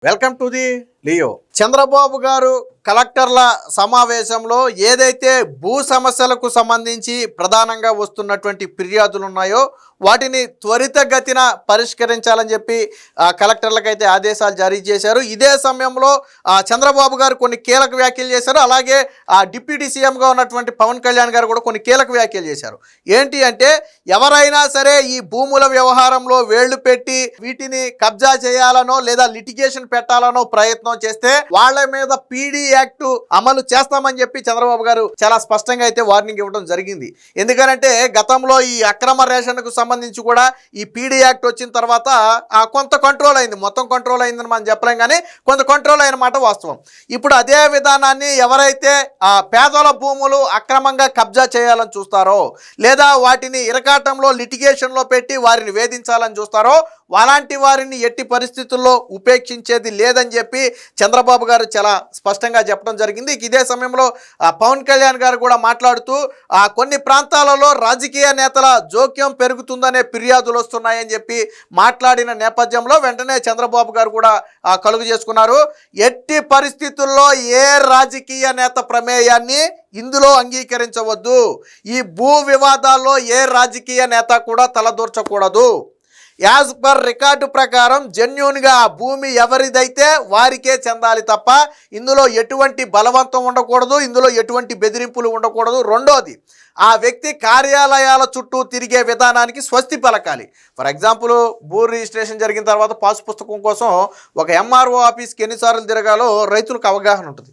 Welcome to the Leo. Chandrababu గారు కలెక్టర్ల సమావేశంలో ఏదైతే భూ సమస్యలకు సంబంధించి ప్రధానంగా వస్తున్నటువంటి ఫిర్యాదులు ఉన్నాయో వాటిని త్వరితగతిన పరిష్కరించాలని చెప్పి కలెక్టర్లకైతే ఆదేశాలు జారీ చేశారు. ఇదే సమయంలో చంద్రబాబు గారు కొన్ని కీలక వ్యాఖ్యలు చేశారు. అలాగే డిప్యూటీ సీఎంగా ఉన్నటువంటి పవన్ కళ్యాణ్ గారు కూడా కొన్ని కీలక వ్యాఖ్యలు చేశారు. ఏంటి అంటే, ఎవరైనా సరే ఈ భూముల వ్యవహారంలో వేళ్లు పెట్టి వీటిని కబ్జా చేయాలనో లేదా లిటిగేషన్ పెట్టాలనో ప్రయత్నం చేస్తే వాళ్ళ మీద పీడీ యాక్ట్ అమలు చేస్తామని చెప్పి చంద్రబాబు గారు చాలా స్పష్టంగా అయితే వార్నింగ్ ఇవ్వడం జరిగింది. ఎందుకంటే గతంలో ఈ అక్రమ రేషన్కు సంబంధించి కూడా ఈ పీడీ యాక్ట్ వచ్చిన తర్వాత కొంత కంట్రోల్ అయింది. మొత్తం కంట్రోల్ అయిందని మనం చెప్పలేం, కానీ కొంత కంట్రోల్ అయిన మాట వాస్తవం. ఇప్పుడు అదే విధానాన్ని ఎవరైతే పేదల భూములు అక్రమంగా కబ్జా చేయాలని చూస్తారో లేదా వాటిని ఇరకాటంలో లిటిగేషన్లో పెట్టి వారిని వేధించాలని చూస్తారో అలాంటి వారిని ఎట్టి పరిస్థితుల్లో ఉపేక్షించేది లేదని చెప్పి చంద్రబాబు గారు చాలా స్పష్టంగా చెప్పడం జరిగింది. ఇదే సమయంలో పవన్ కళ్యాణ్ గారు కూడా మాట్లాడుతూ కొన్ని ప్రాంతాలలో రాజకీయ నేతల జోక్యం పెరుగుతుందనే ఫిర్యాదులు వస్తున్నాయని చెప్పి మాట్లాడిన నేపథ్యంలో వెంటనే చంద్రబాబు గారు కూడా కలుగు చేసుకున్నారు. ఎట్టి పరిస్థితుల్లో ఏ రాజకీయ నేత ప్రమేయాన్ని ఇందులో అంగీకరించవద్దు. ఈ భూ వివాదాల్లో ఏ రాజకీయ నేత కూడా తలదూర్చకూడదు. యాజ్ పర్ రికార్డు ప్రకారం జెన్యూన్గా ఆ భూమి ఎవరిదైతే వారికే చెందాలి తప్ప ఇందులో ఎటువంటి బలవంతం ఉండకూడదు, ఇందులో ఎటువంటి బెదిరింపులు ఉండకూడదు. రెండోది, ఆ వ్యక్తి కార్యాలయాల చుట్టూ తిరిగే విధానానికి స్వస్తి పలకాలి. ఫర్ ఎగ్జాంపుల్, భూ రిజిస్ట్రేషన్ జరిగిన తర్వాత పాస్ పుస్తకం కోసం ఒక ఎంఆర్ఓ ఆఫీస్కి ఎన్నిసార్లు తిరగాలో రైతులకు అవగాహన ఉంటుంది.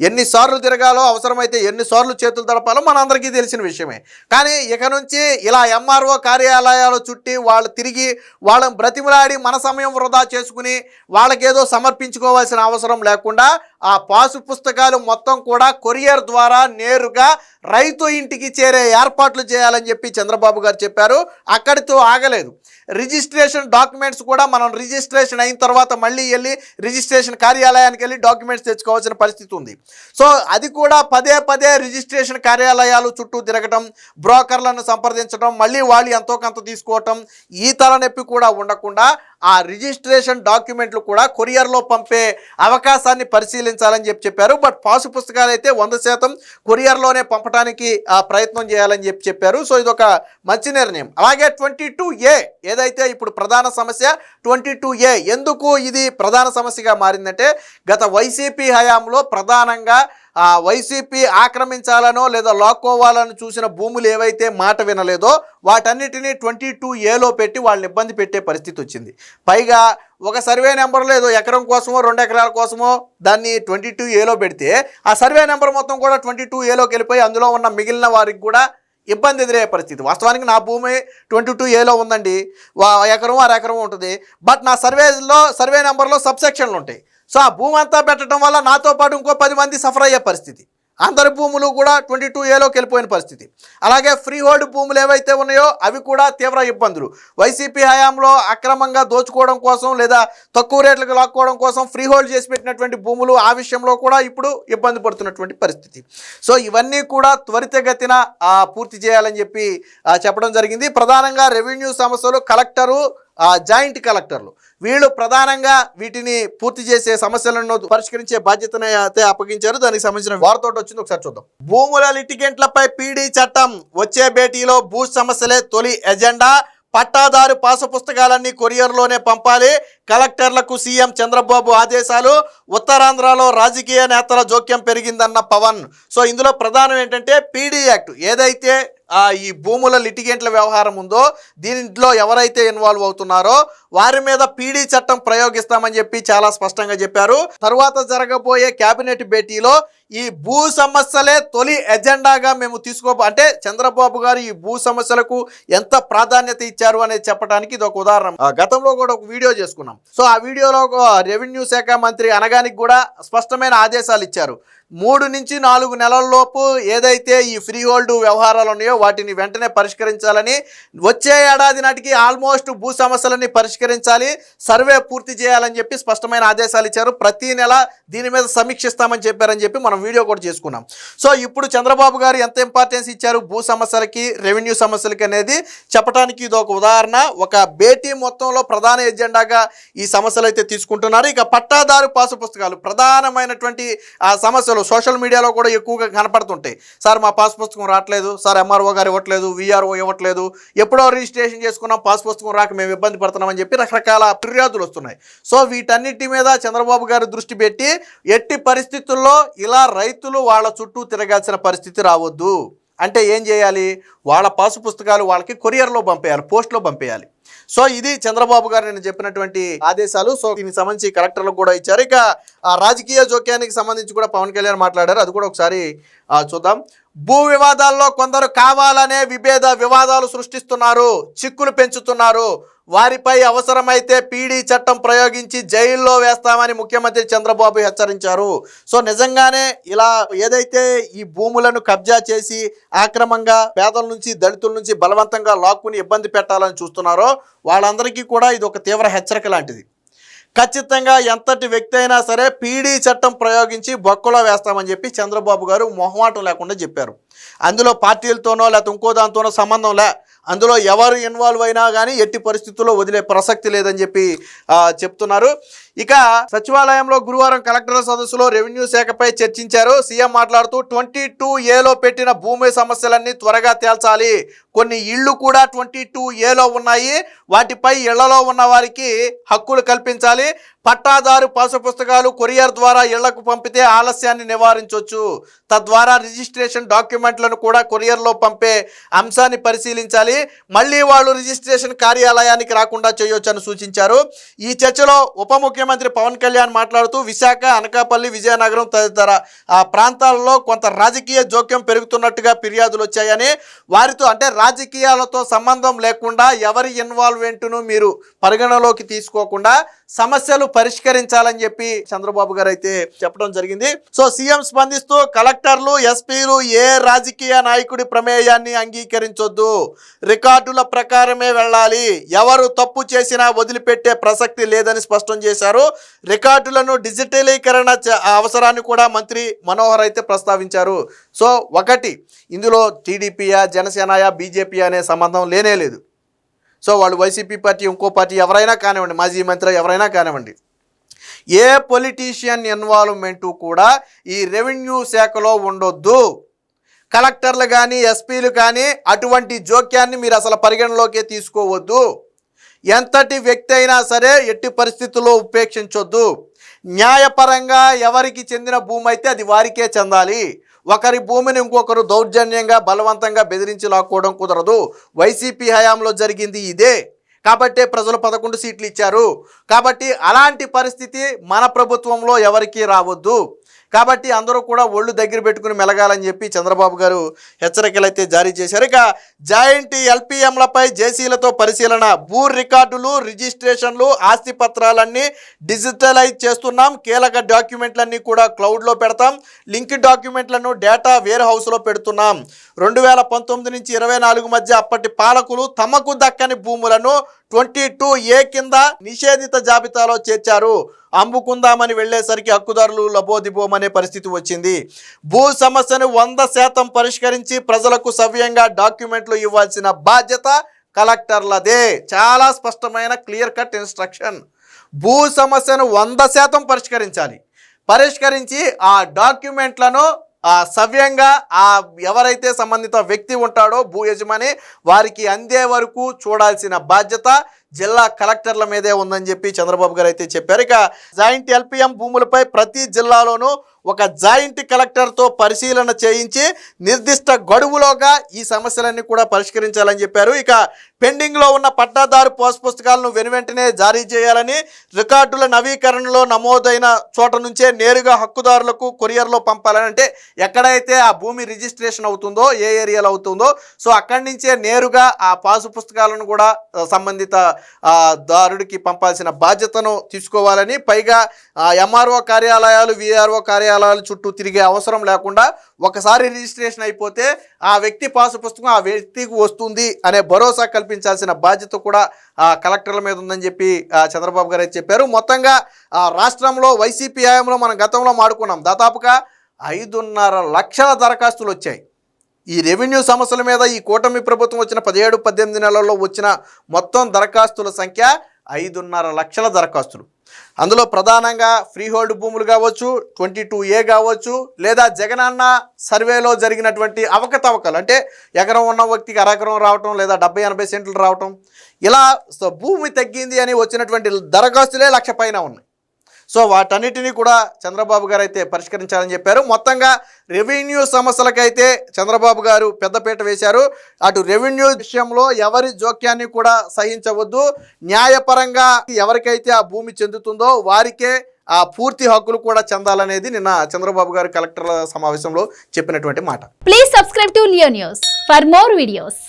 ఎన్నిసార్లు తిరగాలో, అవసరమైతే ఎన్నిసార్లు చేతులు తడపాలో మనందరికీ తెలిసిన విషయమే. కానీ ఇక నుంచి ఇలా ఎంఆర్ఓ కార్యాలయాలు చుట్టి వాళ్ళు తిరిగి వాళ్ళని బ్రతిమలాడి మన సమయం వృధా చేసుకుని వాళ్ళకేదో సమర్పించుకోవాల్సిన అవసరం లేకుండా ఆ పాసు పుస్తకాలు మొత్తం కూడా కొరియర్ ద్వారా నేరుగా రైతు ఇంటికి చేరే ఏర్పాట్లు చేయాలని చెప్పి చంద్రబాబు గారు చెప్పారు. అక్కడితో ఆగలేదు. రిజిస్ట్రేషన్ డాక్యుమెంట్స్ కూడా మనం రిజిస్ట్రేషన్ అయిన తర్వాత మళ్ళీ వెళ్ళి రిజిస్ట్రేషన్ కార్యాలయానికి వెళ్ళి డాక్యుమెంట్స్ తెచ్చుకోవాల్సిన పరిస్థితి ఉంది. సో అది కూడా పదే పదే రిజిస్ట్రేషన్ కార్యాలయాలు చుట్టూ తిరగటం, బ్రోకర్లను సంప్రదించడం, మళ్ళీ వాళ్ళు ఎంతో కొంత తీసుకోవటం, ఈ తలనొప్పి కూడా ఉండకుండా ఆ రిజిస్ట్రేషన్ డాక్యుమెంట్లు కూడా కొరియర్లో పంపే అవకాశాన్ని పరిశీలించాలని చెప్పారు. బట్ పాసు పుస్తకాలు అయితే 100% కొరియర్లోనే పంపడానికి ప్రయత్నం చేయాలని చెప్పారు. సో ఇదొక మంచి నిర్ణయం. అలాగే 22A ఏదైతే ఇప్పుడు ప్రధాన సమస్య 22A, ఎందుకు ఇది ప్రధాన సమస్యగా మారిందంటే, గత వైసీపీ హయాంలో ప్రధానంగా వైసీపీ ఆక్రమించాలనో లేదా లాక్కోవాలని చూసిన భూములు ఏవైతే మాట వినలేదో వాటన్నిటినీ 22Aలో పెట్టి వాళ్ళని ఇబ్బంది పెట్టే పరిస్థితి వచ్చింది. పైగా ఒక సర్వే నెంబర్ లేదో ఎకరం కోసమో 2 ఎకరాల కోసమో దాన్ని 22Aలో పెడితే ఆ సర్వే నెంబర్ మొత్తం కూడా 22Aలోకి వెళ్ళిపోయి అందులో ఉన్న మిగిలిన వారికి కూడా ఇబ్బంది ఎదురయ్యే పరిస్థితి. వాస్తవానికి నా భూమి 22Aలో ఉందండి, ఎకరం 1/2 ఎకరం ఉంటుంది. బట్ నా సర్వే నెంబర్లో సబ్సెక్షన్లు ఉంటాయి. సో ఆ భూమి అంతా పెట్టడం వల్ల నాతో పాటు ఇంకో 10 మంది సఫర్ అయ్యే పరిస్థితి. అందరి భూములు కూడా 22Aలోకి వెళ్ళిపోయిన పరిస్థితి. అలాగే ఫ్రీ హోల్డ్ భూములు ఏవైతే ఉన్నాయో అవి కూడా తీవ్ర ఇబ్బందులు. వైసీపీ హయాంలో అక్రమంగా దోచుకోవడం కోసం లేదా తక్కువ రేట్లకు లాక్కోవడం కోసం ఫ్రీ హోల్డ్ చేసి పెట్టినటువంటి భూములు, ఆ విషయంలో కూడా ఇప్పుడు ఇబ్బంది పడుతున్నటువంటి పరిస్థితి. సో ఇవన్నీ కూడా త్వరితగతిన పూర్తి చేయాలని చెప్పి చెప్పడం జరిగింది. ప్రధానంగా రెవెన్యూ సమస్యలు కలెక్టరు, జాయింట్ కలెక్టర్లు వీళ్ళు ప్రధానంగా వీటిని పూర్తి చేసే సమస్యలను పరిష్కరించే బాధ్యతను అయితే అప్పగించారు. దానికి సంబంధించిన వార్త వచ్చింది, ఒకసారి చూద్దాం. భూముల లిటిగెంట్లపై పీడీ చట్టం, వచ్చే భేటీలో భూ సమస్యలే తొలి ఎజెండా, పట్టాదారు పాసు పుస్తకాలన్నీ కొరియర్లోనే పంపాలి, కలెక్టర్లకు సీఎం చంద్రబాబు ఆదేశాలు, ఉత్తరాంధ్రలో రాజకీయ నేతల జోక్యం పెరిగిందన్న పవన్. సో ఇందులో ప్రధానం ఏంటంటే, పీడీ యాక్ట్ ఏదైతే ఈ భూముల లిటిగెంట్ల వ్యవహారం ఉందో దీంట్లో ఎవరైతే ఇన్వాల్వ్ అవుతున్నారో వారి మీద పీడీ చట్టం ప్రయోగిస్తామని చెప్పి చాలా స్పష్టంగా చెప్పారు. తర్వాత జరగబోయే కేబినెట్ భేటీలో ఈ భూ సమస్యలే తొలి ఎజెండాగా మేము అంటే చంద్రబాబు గారు ఈ భూ సమస్యలకు ఎంత ప్రాధాన్యత ఇచ్చారు అనేది చెప్పడానికి ఇది ఒక ఉదాహరణ. గతంలో కూడా ఒక వీడియో చేసుకున్నాం. సో ఆ వీడియోలో రెవెన్యూ శాఖ మంత్రి అనగానికి కూడా స్పష్టమైన ఆదేశాలు ఇచ్చారు. 3 నుంచి 4 నెలల లోపు ఏదైతే ఈ ఫ్రీ హోల్డ్ వ్యవహారాలు ఉన్నాయో వాటిని వెంటనే పరిష్కరించాలని, వచ్చే ఏడాది నాటికి ఆల్మోస్ట్ భూ సమస్యలన్నీ పరిష్కరించాలి, సర్వే పూర్తి చేయాలని చెప్పి స్పష్టమైన ఆదేశాలు ఇచ్చారు. ప్రతి నెల దీని మీద సమీక్షిస్తామని చెప్పారని చెప్పి మనం వీడియో కూడా చేసుకున్నాం. సో ఇప్పుడు చంద్రబాబు గారు ఎంత ఇంపార్టెన్స్ ఇచ్చారు భూ సమస్యలకి, రెవెన్యూ సమస్యలకి అనేది చెప్పడానికి ఇది ఒక ఉదాహరణ. ఒక భేటీ మొత్తంలో ప్రధాన ఎజెండాగా ఈ సమస్యలు అయితే తీసుకుంటున్నారు. ఇక పట్టాదారు పాసు పుస్తకాలు ప్రధానమైనటువంటి సమస్యలు సోషల్ మీడియాలో కూడా ఎక్కువగా కనపడుతుంటాయి. సార్ మా పాస్ పుస్తకం రావట్లేదు, సార్ ఎంఆర్ఓ గారు ఇవ్వట్లేదు, విఆర్ఓ ఇవ్వట్లేదు, ఎప్పుడో రిజిస్ట్రేషన్ చేసుకున్నాం పాస్ పుస్తకం రాక మేము ఇబ్బంది పడుతున్నామని చెప్పి రకరకాల ఫిర్యాదులు వస్తున్నాయి. సో వీటన్నిటి మీద చంద్రబాబు గారు దృష్టి పెట్టి ఎట్టి పరిస్థితుల్లో ఇలా రైతులు వాళ్ళ చుట్టూ తిరగాల్సిన పరిస్థితి రావద్దు అంటే ఏం చేయాలి, వాళ్ళ పాసు పుస్తకాలు వాళ్ళకి కొరియర్లో పంపేయాలి, పోస్ట్లో పంపేయాలి. సో ఇది చంద్రబాబు గారు నేను చెప్పినటువంటి ఆదేశాలు. సో దీనికి సంబంధించి కలెక్టర్లకు కూడా ఇచ్చారు. ఇక రాజకీయ జోక్యానికి సంబంధించి కూడా పవన్ కళ్యాణ్ మాట్లాడారు, అది కూడా ఒకసారి చూద్దాం. భూ వివాదాల్లో కొందరు కావాలనే వివాదాలు సృష్టిస్తున్నారు, చిక్కులు పెంచుతున్నారు, వారిపై అవసరమైతే పీడీ చట్టం ప్రయోగించి జైల్లో వేస్తామని ముఖ్యమంత్రి చంద్రబాబు హెచ్చరించారు. సో నిజంగానే ఇలా ఏదైతే ఈ భూములను కబ్జా చేసి ఆక్రమంగా పేదల నుంచి దళితుల నుంచి బలవంతంగా లాక్కుని ఇబ్బంది పెట్టాలని చూస్తున్నారో వాళ్ళందరికీ కూడా ఇది ఒక తీవ్ర హెచ్చరిక లాంటిది. ఖచ్చితంగా ఎంతటి వ్యక్తి అయినా సరే పీడీ చట్టం ప్రయోగించి బొక్కలో వేస్తామని చెప్పి చంద్రబాబు గారు మొహమాటం లేకుండా చెప్పారు. అందులో పార్టీలతోనో లేకపోతే ఇంకో దాంతోనో సంబంధం లే, అందులో ఎవరు ఇన్వాల్వ్ అయినా కానీ ఎట్టి పరిస్థితుల్లో వదిలే ప్రసక్తి లేదని చెప్పి చెప్తున్నారు. ఇక సచివాలయంలో గురువారం కలెక్టర్ల సదస్సులో రెవెన్యూ శాఖపై చర్చించారు. సీఎం మాట్లాడుతూ 22A పెట్టిన భూమి సమస్యలన్నీ త్వరగా తేల్చాలి, కొన్ని ఇళ్ళు కూడా 22A ఉన్నాయి, వాటిపై ఇళ్లలో ఉన్న వారికి హక్కులు కల్పించాలి, పట్టాదారు పాసు పుస్తకాలు కొరియర్ ద్వారా ఇళ్లకు పంపితే ఆలస్యాన్ని నివారించవచ్చు, తద్వారా రిజిస్ట్రేషన్ డాక్యుమెంట్లను కూడా కొరియర్లో పంపే అంశాన్ని పరిశీలించాలి, మళ్ళీ వాళ్ళు రిజిస్ట్రేషన్ కార్యాలయానికి రాకుండా చేయొచ్చు అని సూచించారు. ఈ చర్చలో ఉప ముఖ్యమంత్రి పవన్ కళ్యాణ్ మాట్లాడుతూ విశాఖ, అనకాపల్లి, విజయనగరం తదితర ప్రాంతాలలో కొంత రాజకీయ జోక్యం పెరుగుతున్నట్టుగా ఫిర్యాదులు వచ్చాయని, వారితో అంటే రాజకీయాలతో సంబంధం లేకుండా ఎవరి ఇన్వాల్వ్మెంట్ను మీరు పరిగణలోకి తీసుకోకుండా సమస్యలు పరిష్కరించాలని చెప్పి చంద్రబాబు గారు అయితే చెప్పడం జరిగింది. సో సీఎం స్పందిస్తూ కలెక్టర్లు, ఎస్పీలు ఏ రాజకీయ నాయకుడి ప్రమేయాన్ని అంగీకరించొద్దు, రికార్డుల ప్రకారమే వెళ్ళాలి, ఎవరు తప్పు చేసినా వదిలిపెట్టే ప్రసక్తి లేదని స్పష్టం చేశారు. రికార్డులను డిజిటలీకరణ అవసరాన్ని కూడా మంత్రి మనోహర్ అయితే ప్రస్తావించారు. సో ఒకటి, ఇందులో టీడీపీయా, జనసేనయా, బీజేపీ అనే సంబంధం లేనే లేదు. సో వాళ్ళు వైసీపీ పార్టీ, ఇంకో పార్టీ ఎవరైనా కానివ్వండి, మాజీ మంత్రి ఎవరైనా కానివ్వండి, ఏ పొలిటీషియన్ ఇన్వాల్వ్మెంటు కూడా ఈ రెవెన్యూ శాఖలో ఉండొద్దు. కలెక్టర్లు కానీ ఎస్పీలు కానీ అటువంటి జోక్యాన్ని మీరు అసలు పరిగణలోకే తీసుకోవద్దు. ఎంతటి వ్యక్తి అయినా సరే ఎట్టి పరిస్థితుల్లో ఉపేక్షించొద్దు. న్యాయపరంగా ఎవరికి చెందిన భూమి అయితే అది వారికే చెందాలి. ఒకరి భూమిని ఇంకొకరు దౌర్జన్యంగా బలవంతంగా బెదిరించి లాక్కోవడం కుదరదు. వైసీపీ హయాంలో జరిగింది ఇదే, కాబట్టే ప్రజలు 11 సీట్లు ఇచ్చారు. కాబట్టి అలాంటి పరిస్థితి మన ప్రభుత్వంలో ఎవరికీ రావద్దు. కాబట్టి అందరూ కూడా ఒళ్ళు దగ్గర పెట్టుకుని మెలగాలని చెప్పి చంద్రబాబు గారు హెచ్చరికలు అయితే జారీ చేశారు. ఇక జాయింట్ ఎల్పిఎంలపై జేసీలతో పరిశీలన, భూ రికార్డులు, రిజిస్ట్రేషన్లు, ఆస్తి పత్రాలన్నీ డిజిటలైజ్ చేస్తున్నాం, కీలక డాక్యుమెంట్లన్నీ కూడా క్లౌడ్లో పెడతాం, లింక్ డాక్యుమెంట్లను డేటా వేర్ హౌస్లో పెడుతున్నాం. 2019 నుంచి 24 మధ్య అప్పటి పాలకులు తమకు దక్కని భూములను 22A కింద నిషేధిత జాబితాలో చేర్చారు. అమ్ముకుందామని వెళ్లేసరికి హక్కుదారులు లబోదిబోమనే పరిస్థితి వచ్చింది. భూ సమస్యను 100% పరిష్కరించి ప్రజలకు సవ్యంగా డాక్యుమెంట్లు ఇవ్వాల్సిన బాధ్యత కలెక్టర్లదే. చాలా స్పష్టమైన క్లియర్ కట్ ఇన్స్ట్రక్షన్. భూ సమస్యను 100% పరిష్కరించి ఆ డాక్యుమెంట్లను సవ్యంగా ఎవరైతే సంబంధిత వ్యక్తి ఉంటాడో భూ యజమాని వారికి అందే వరకు చూడాల్సిన బాధ్యత జిల్లా కలెక్టర్ల మీదే ఉందని చెప్పి చంద్రబాబు గారు అయితే చెప్పారు. ఇక జాయింట్ ఎల్పిఎం భూములపై ప్రతి జిల్లాలోనూ ఒక జాయింట్ కలెక్టర్తో పరిశీలన చేయించి నిర్దిష్ట గడువులోగా ఈ సమస్యలన్నీ కూడా పరిష్కరించాలని చెప్పారు. ఇక పెండింగ్లో ఉన్న పట్టాదారు పాస్ పుస్తకాలను వెనువెంటనే జారీ చేయాలని, రికార్డుల నవీకరణలో నమోదైన చోట నుంచే నేరుగా హక్కుదారులకు కొరియర్లో పంపాలని. అంటే ఎక్కడైతే ఆ భూమి రిజిస్ట్రేషన్ అవుతుందో, ఏ ఏరియాలో అవుతుందో, సో అక్కడి నుంచే నేరుగా ఆ పాసు పుస్తకాలను కూడా సంబంధిత దారుడికి పంపాల్సిన బాధ్యతను తీసుకోవాలని, పైగా ఎంఆర్ఓ కార్యాలయాలు, విఆర్ఓ కార్యాలయాలు చుట్టూ తిరిగే అవసరం లేకుండా ఒకసారి రిజిస్ట్రేషన్ అయిపోతే ఆ వ్యక్తి పాసు పుస్తకం ఆ వ్యక్తికి వస్తుంది అనే భరోసా కల్పించాల్సిన బాధ్యత కూడా కలెక్టర్ల మీద ఉందని చెప్పి చంద్రబాబు గారు అయితే చెప్పారు. మొత్తంగా రాష్ట్రంలో వైసీపీ హయాంలో మనం గతంలో మాడుకున్నాం, దాదాపుగా 5.5 లక్షల దరఖాస్తులు వచ్చాయి. ఈ రెవెన్యూ సమస్యల మీద ఈ కూటమి ప్రభుత్వం వచ్చిన 17-18 నెలల్లో వచ్చిన మొత్తం దరఖాస్తుల సంఖ్య 5.5 లక్షల దరఖాస్తులు. అందులో ప్రధానంగా ఫ్రీహోల్డ్ భూములు కావచ్చు, 22A కావచ్చు, లేదా జగనన్న సర్వేలో జరిగినటువంటి అవకతవకలు, అంటే ఎకరం ఉన్న వ్యక్తికి అరెకరం రావటం, లేదా 70-80 సెంట్లు రావటం, ఇలా భూమి తగ్గింది అని వచ్చినటువంటి దరఖాస్తులే 1,00,000 పైన ఉన్నాయి. సో వాటన్నిటినీ కూడా చంద్రబాబు గారు అయితే పరిష్కరించాలని చెప్పారు. మొత్తంగా రెవెన్యూ సమస్యలకైతే చంద్రబాబు గారు పెద్దపీట వేశారు. అటు రెవెన్యూ విషయంలో ఎవరి జోక్యాన్ని కూడా సహించవద్దు, న్యాయపరంగా ఎవరికైతే ఆ భూమి చెందుతుందో వారికే ఆ పూర్తి హక్కులు కూడా చెందాలనేది నిన్న చంద్రబాబు గారు కలెక్టర్ల సమావేశంలో చెప్పినటువంటి మాట. Please subscribe to Leo news for more videos.